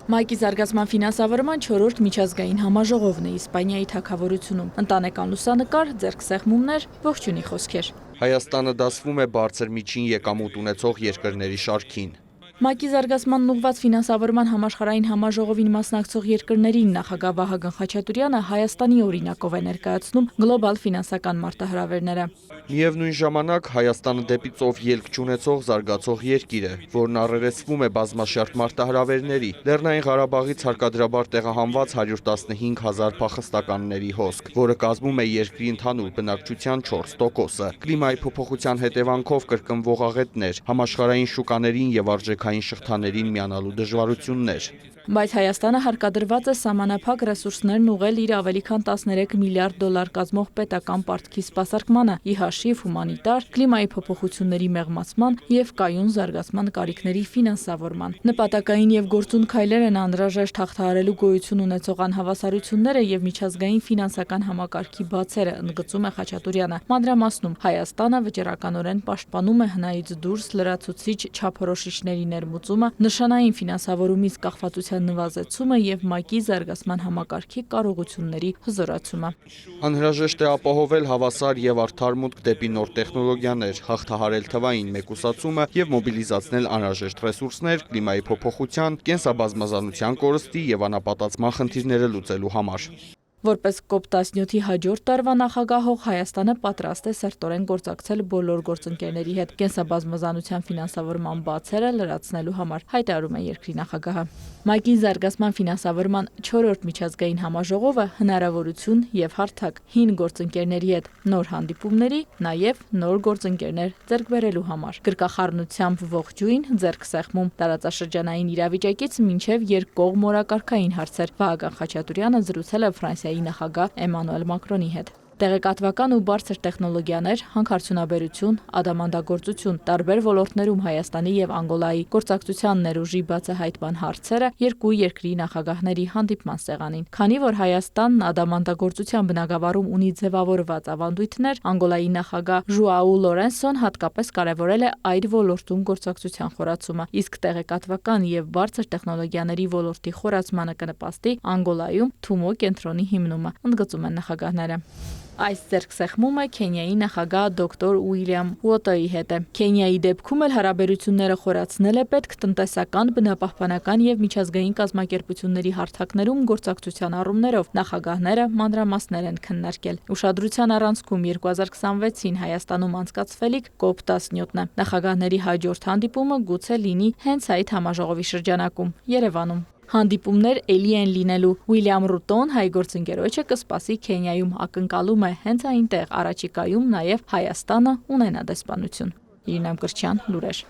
Մայկի զարգացման ֆինանսավորման 4-րդ միջազգային համաժողովն է Իսպանիայի թագավորությունում։ Ընտանեկան լուսանկար, ձեռքսեղմումներ, ողջույնի խոսքեր։ Հայաստանը դասվում է բարձր միջին եկամուտ ունեցող երկրների շարքին։ Մայկի զարգացման ուղղված ֆինանսավորման համաշխարհային համաժողովին մասնակցող երկրներին նախագահ Վահագն Խաչատուրյանը Հայաստանի օրինակով է ներկայացնում գլոբալ ֆինանսական մարտահրավերները։ Միևնույն ժամանակ Հայաստանը դեպի ծով ելք չունեցող զարգացող երկիր է, որն առերեսվում է բազմաշերտ մարտահրավերների, Լեռնային Ղարաբաղից հարկադրաբար տեղահանված 115,000 փախստականների հոսք, որը կազմում է երկրի ընդհանուր բնակչության 4%-ը, կլիմայի փոփոխության հետևանքով կրկնվող աղետներ, համաշխարհային շուկաներին եւ արժեքային շղթաներին միանալու դժվարություններ։ Բայց Հայաստանը հարկադրված է սահմանափակ ռեսուրսներն ուղղել իր ավելի քան 13 միլիարդ դոլար կազմող պետական պարտքի սպասարկմանը՝ ի հաշիվ հումանիտար, կլիմայի փոփոխությունների մեղմացման եւ կայուն զարգացման կարիքների ֆինանսավորման։ Նպատակային եւ գործուն քայլեր են անհրաժեշտ հաղթահարելու գոյություն ունեցող անհավասարությունները եւ միջազգային ֆինանսական համակարգի բացերը, ընդգծում է Խաչատուրյանը։ Մանրամասնում Հայաստանը վճռականորեն պաշտպանում է հնայից դուրս լրացուցիչ չափորոշիչների ներմուծումը, նշանային ֆինանսավորումից կախվածության նվազեցումը եւ Մայկի զարգացման համակարգի կարողությունների հզորացումը։ Անհրաժեշտ է ապահովել հավասար եւ արդար մուտք դեպի նոր տեխնոլոգիաներ, հաղթահարել թվային մեկուսացումը եւ մոբիլիզացնել անհրաժեշտ ռեսուրսներ կլիմայի փոփոխության, կենսաբազմազանության կորստի եւ անապատացման խնդիրները լուծելու համար։ Որպես COP17-ի հաջորդ տարվա նախագահող Հայաստանը պատրաստ է սերտորեն գործակցել բոլոր գործընկերների հետ կենսաբազմազանության ֆինանսավորման բացերը լրացնելու համար, հայտարարում է երկրի նախագահը։ Մայկի զարգացման ֆինանսավորման 4-րդ միջազգային համաժողովը հնարավորություն եւ հարթակ հին գործընկերների հետ նոր հանդիպումների, նաեւ նոր գործընկերներ ձեռք բերելու համար։ Գրկախառնությամբ ողջույն, ձեռքսեղմում, տարածաշրջանային իրավիճակից մինչեւ երկկողմ օրակարգային հարցեր։ Վահագն Խաչատուրյանը զրուցել է Ֆրանսիայի նախագահ Էմանուել Մակրոնի հետ։ Տեղեկատվական ու բարձր տեխնոլոգիաներ, հանքարդյունաբերություն, ադամանդագործություն, տարբեր ոլորտներում Հայաստանի եւ Անգոլայի գործակցության ներուժի բացահայտման հարցերը երկու երկրի նախագահների հանդիպման սեղանին։ Քանի որ Հայաստանն ադամանդագործության բնագավառում ունի ձևավորված ավանդույթներ, Անգոլայի նախագահ Ժուաու Լորենսոն հատկապես կարևորել է այդ ոլորտում գործակցության խորացումը, իսկ տեղեկատվական եւ բարձր տեխնոլոգիաների ոլորտի խորացմանը կնպաստի Անգոլայում Թումո կենտրոնի հիմնումը, ընդգծում են նախագահները։ Այս ձեռքսեղմումը Քենիայի նախագահ դոկտոր Ուիլյամ Ուոտոյի հետ է։ Քենիայի դեպքում էլ հարաբերությունները խորացնել է պետք տնտեսական, բնապահպանական եւ միջազգային կազմակերպությունների հարթակներում գործակցության առումներով նախագահները մանրամասներ են քննարկել։ Ուշադրության առանցքում 2026-ին Հայաստանում անցկացվելիք COP17-ն է։ Նախագահների հաջորդ հանդիպումը գուցե լինի հենց այդ համաժողովի շրջանակում Երևանում։ Հանդիպումներ էլի են լինելու։ Ուիլյամ Ռուտոն, հայ գործընկերոջը, կսպասի Քենիայում, ակնկալում է հենց այնտեղ առաջիկայում նաև Հայաստանը ունենա դեսպանություն։ Իրինա Մկրտչյան, լուրեր։